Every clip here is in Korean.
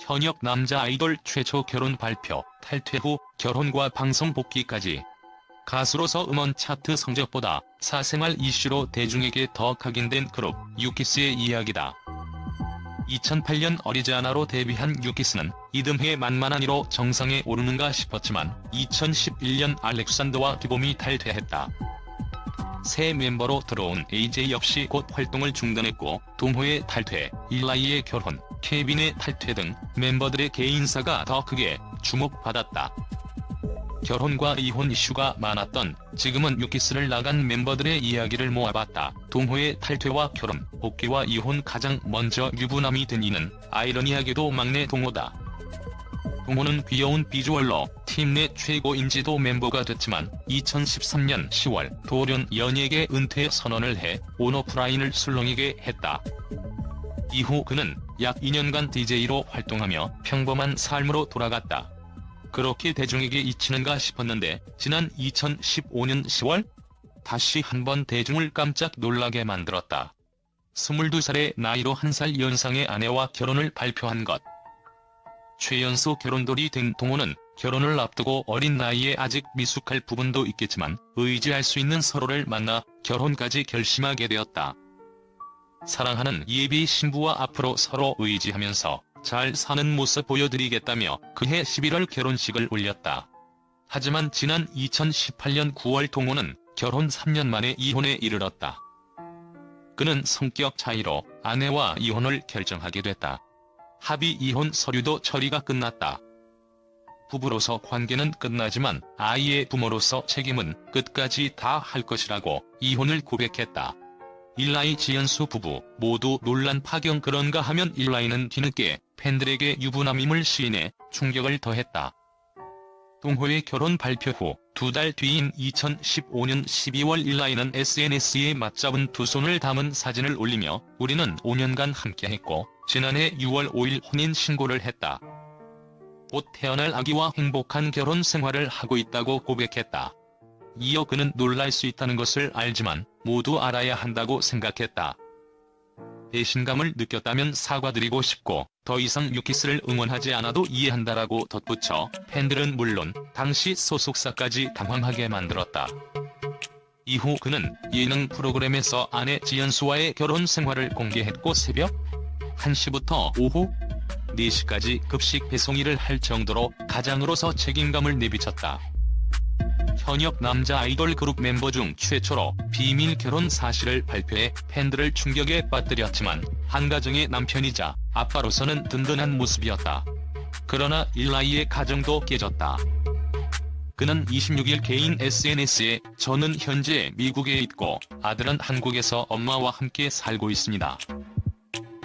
현역 남자 아이돌 최초 결혼 발표, 탈퇴 후 결혼과 방송 복귀까지. 가수로서 음원 차트 성적보다 사생활 이슈로 대중에게 더 각인된 그룹 유키스의 이야기다. 2008년 어리지 않아로 데뷔한 유키스는 이듬해 만만한 이로 정상에 오르는가 싶었지만 2011년 알렉산더와 기봄이 탈퇴했다. 새 멤버로 들어온 AJ 역시 곧 활동을 중단했고 동호의 탈퇴, 일라이의 결혼, 케빈의 탈퇴 등 멤버들의 개인사가 더 크게 주목받았다. 결혼과 이혼 이슈가 많았던 지금은 유키스를 나간 멤버들의 이야기를 모아봤다. 동호의 탈퇴와 결혼, 복귀와 이혼 가장 먼저 유부남이 된 이는 아이러니하게도 막내 동호다. 동호는 귀여운 비주얼로 팀 내 최고 인지도 멤버가 됐지만 2013년 10월 돌연 연예계 은퇴 선언을 해 온오프라인을 술렁이게 했다. 이후 그는 약 2년간 DJ로 활동하며 평범한 삶으로 돌아갔다. 그렇게 대중에게 잊히는가 싶었는데 지난 2015년 10월 다시 한번 대중을 깜짝 놀라게 만들었다. 22살의 나이로 1살 연상의 아내와 결혼을 발표한 것. 최연소 결혼돌이 된 동호는 결혼을 앞두고 어린 나이에 아직 미숙할 부분도 있겠지만 의지할 수 있는 서로를 만나 결혼까지 결심하게 되었다. 사랑하는 예비 신부와 앞으로 서로 의지하면서 잘 사는 모습 보여드리겠다며 그해 11월 결혼식을 올렸다. 하지만 지난 2018년 9월 동호는 결혼 3년 만에 이혼에 이르렀다. 그는 성격 차이로 아내와 이혼을 결정하게 됐다. 합의 이혼 서류도 처리가 끝났다. 부부로서 관계는 끝나지만 아이의 부모로서 책임은 끝까지 다 할 것이라고 이혼을 고백했다. 일라이 지연수 부부 모두 논란 파경. 그런가 하면 일라이는 뒤늦게 팬들에게 유부남임을 시인해 충격을 더했다. 동호의 결혼 발표 후 2달 뒤인 2015년 12월 일라이는 SNS에 맞잡은 두 손을 담은 사진을 올리며 우리는 5년간 함께했고 지난해 6월 5일 혼인신고를 했다. 곧 태어날 아기와 행복한 결혼 생활을 하고 있다고 고백했다. 이어 그는 놀랄 수 있다는 것을 알지만 모두 알아야 한다고 생각했다. 배신감을 느꼈다면 사과드리고 싶고 더 이상 유키스를 응원하지 않아도 이해한다라고 덧붙여 팬들은 물론 당시 소속사까지 당황하게 만들었다. 이후 그는 예능 프로그램에서 아내 지연수와의 결혼 생활을 공개했고 새벽 1시부터 오후 4시까지 급식 배송 일을 할 정도로 가장으로서 책임감을 내비쳤다. 현역 남자 아이돌 그룹 멤버 중 최초로 비밀 결혼 사실을 발표해 팬들을 충격에 빠뜨렸지만 한 가정의 남편이자 아빠로서는 든든한 모습이었다. 그러나 일라이의 가정도 깨졌다. 그는 26일 개인 SNS에 저는 현재 미국에 있고 아들은 한국에서 엄마와 함께 살고 있습니다.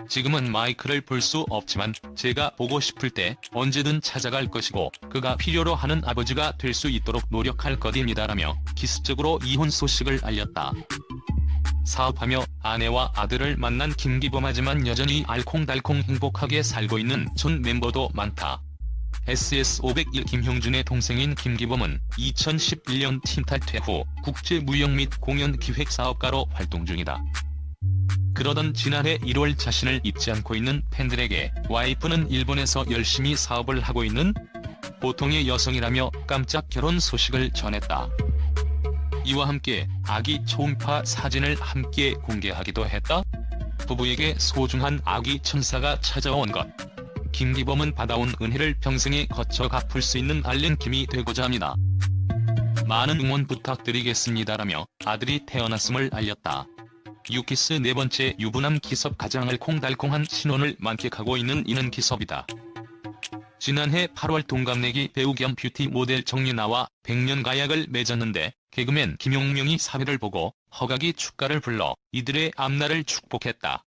지금은 마이크를 볼 수 없지만 제가 보고 싶을 때 언제든 찾아갈 것이고 그가 필요로 하는 아버지가 될 수 있도록 노력할 것입니다라며 기습적으로 이혼 소식을 알렸다. 사업하며 아내와 아들을 만난 김기범하지만 여전히 알콩달콩 행복하게 살고 있는 전 멤버도 많다. SS501 김형준의 동생인 김기범은 2011년 팀 탈퇴 후 국제무역 및 공연 기획사업가로 활동 중이다. 그러던 지난해 1월 자신을 잊지 않고 있는 팬들에게 와이프는 일본에서 열심히 사업을 하고 있는 보통의 여성이라며 깜짝 결혼 소식을 전했다. 이와 함께 아기 초음파 사진을 함께 공개하기도 했다. 부부에게 소중한 아기 천사가 찾아온 것. 김기범은 받아온 은혜를 평생에 거쳐 갚을 수 있는 알렌킴이 되고자 합니다. 많은 응원 부탁드리겠습니다라며 아들이 태어났음을 알렸다. 유키스 네 번째 유부남 기섭 가장 알콩달콩한 신혼을 만끽하고 있는 이는 기섭이다. 지난해 8월 동갑내기 배우 겸 뷰티 모델 정윤아와 100년 가약을 맺었는데 개그맨 김용명이 사회를 보고 허각이 축가를 불러 이들의 앞날을 축복했다.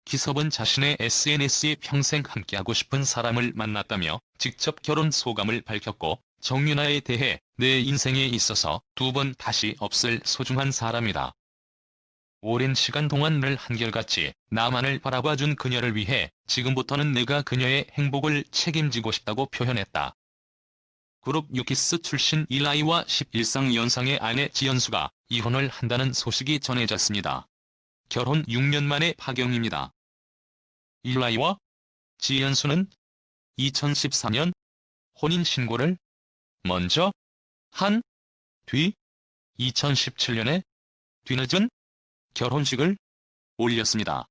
기섭은 자신의 SNS에 평생 함께하고 싶은 사람을 만났다며 직접 결혼 소감을 밝혔고 정윤아에 대해 내 인생에 있어서 두 번 다시 없을 소중한 사람이다. 오랜 시간 동안 늘 한결같이 나만을 바라봐준 그녀를 위해 지금부터는 내가 그녀의 행복을 책임지고 싶다고 표현했다. 그룹 유키스 출신 일라이와 11상 연상의 아내 지연수가 이혼을 한다는 소식이 전해졌습니다. 결혼 6년 만에 파경입니다. 일라이와 지연수는 2014년 혼인신고를 먼저 한 뒤 2017년에 뒤늦은 결혼식을 올렸습니다.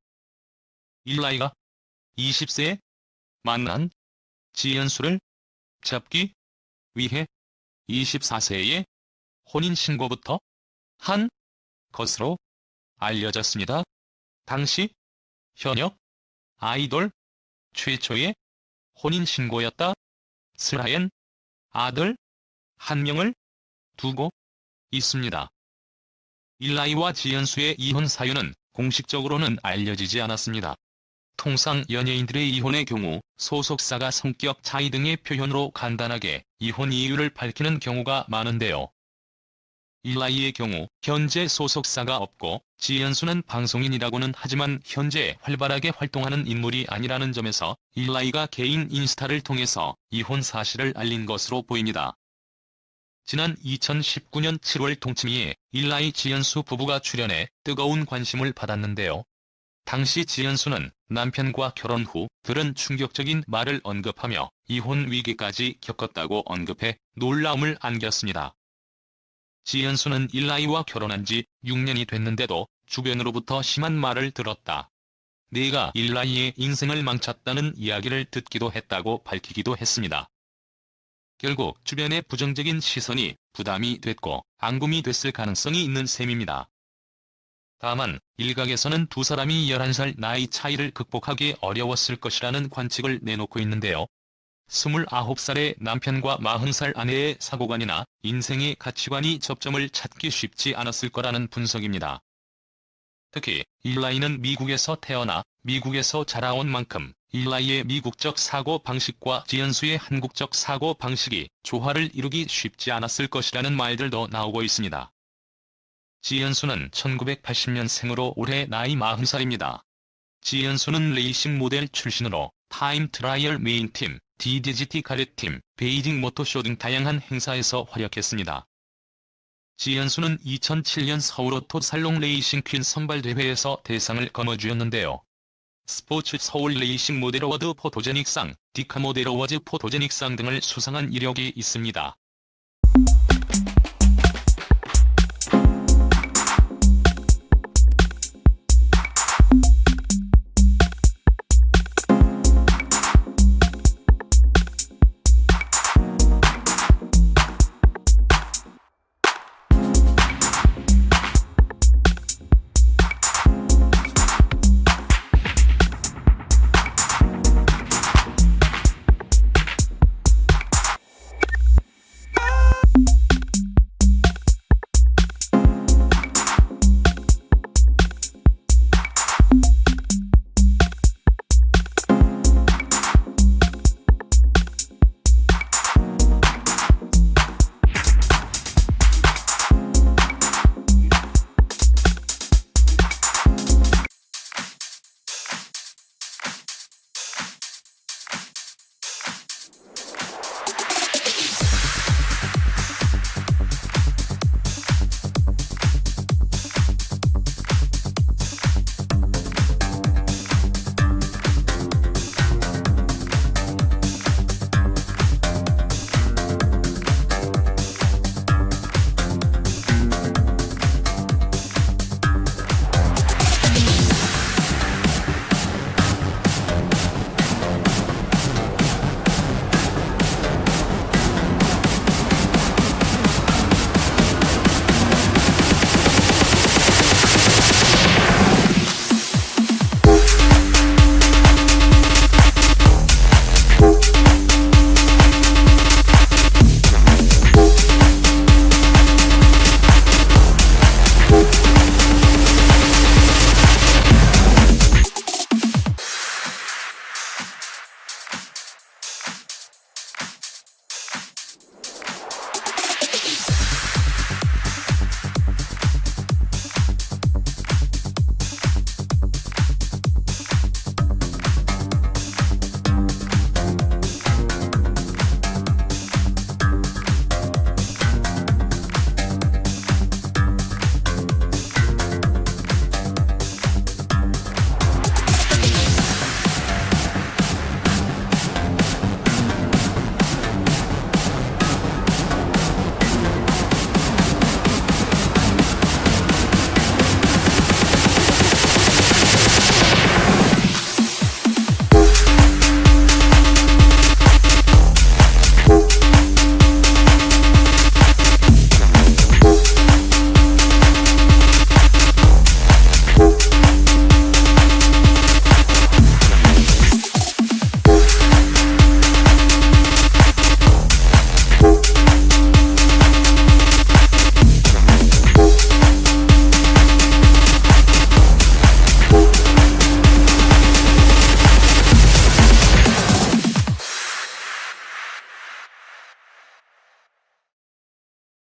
일라이가 20세에 만난 지연수를 잡기 위해 24세에 혼인신고부터 한 것으로 알려졌습니다. 당시 현역 아이돌 최초의 혼인신고였다. 슬하엔 아들 한 명을 두고 있습니다. 일라이와 지연수의 이혼 사유는 공식적으로는 알려지지 않았습니다. 통상 연예인들의 이혼의 경우 소속사가 성격 차이 등의 표현으로 간단하게 이혼 이유를 밝히는 경우가 많은데요. 일라이의 경우 현재 소속사가 없고 지연수는 방송인이라고는 하지만 현재 활발하게 활동하는 인물이 아니라는 점에서 일라이가 개인 인스타를 통해서 이혼 사실을 알린 것으로 보입니다. 지난 2019년 7월 동치미에 일라이 지연수 부부가 출연해 뜨거운 관심을 받았는데요. 당시 지연수는 남편과 결혼 후 들은 충격적인 말을 언급하며 이혼 위기까지 겪었다고 언급해 놀라움을 안겼습니다. 지연수는 일라이와 결혼한 지 6년이 됐는데도 주변으로부터 심한 말을 들었다. 내가 일라이의 인생을 망쳤다는 이야기를 듣기도 했다고 밝히기도 했습니다. 결국 주변의 부정적인 시선이 부담이 됐고 앙금이 됐을 가능성이 있는 셈입니다. 다만 일각에서는 두 사람이 11살 나이 차이를 극복하기 어려웠을 것이라는 관측을 내놓고 있는데요. 29살의 남편과 40살 아내의 사고관이나 인생의 가치관이 접점을 찾기 쉽지 않았을 거라는 분석입니다. 특히 일라이는 미국에서 태어나 미국에서 자라온 만큼 일라이의 미국적 사고 방식과 지연수의 한국적 사고 방식이 조화를 이루기 쉽지 않았을 것이라는 말들도 나오고 있습니다. 지연수는 1980년생으로 올해 나이 40살입니다. 지연수는 레이싱 모델 출신으로 타임 트라이얼 메인팀, DDGT 가렛팀, 베이징 모터쇼 등 다양한 행사에서 활약했습니다. 지연수는 2007년 서울오토 살롱 레이싱 퀸 선발대회에서 대상을 거머쥐었는데요. 스포츠 서울 레이싱 모델 어워드 포토제닉상, 디카 모델 어워즈 포토제닉상 등을 수상한 이력이 있습니다.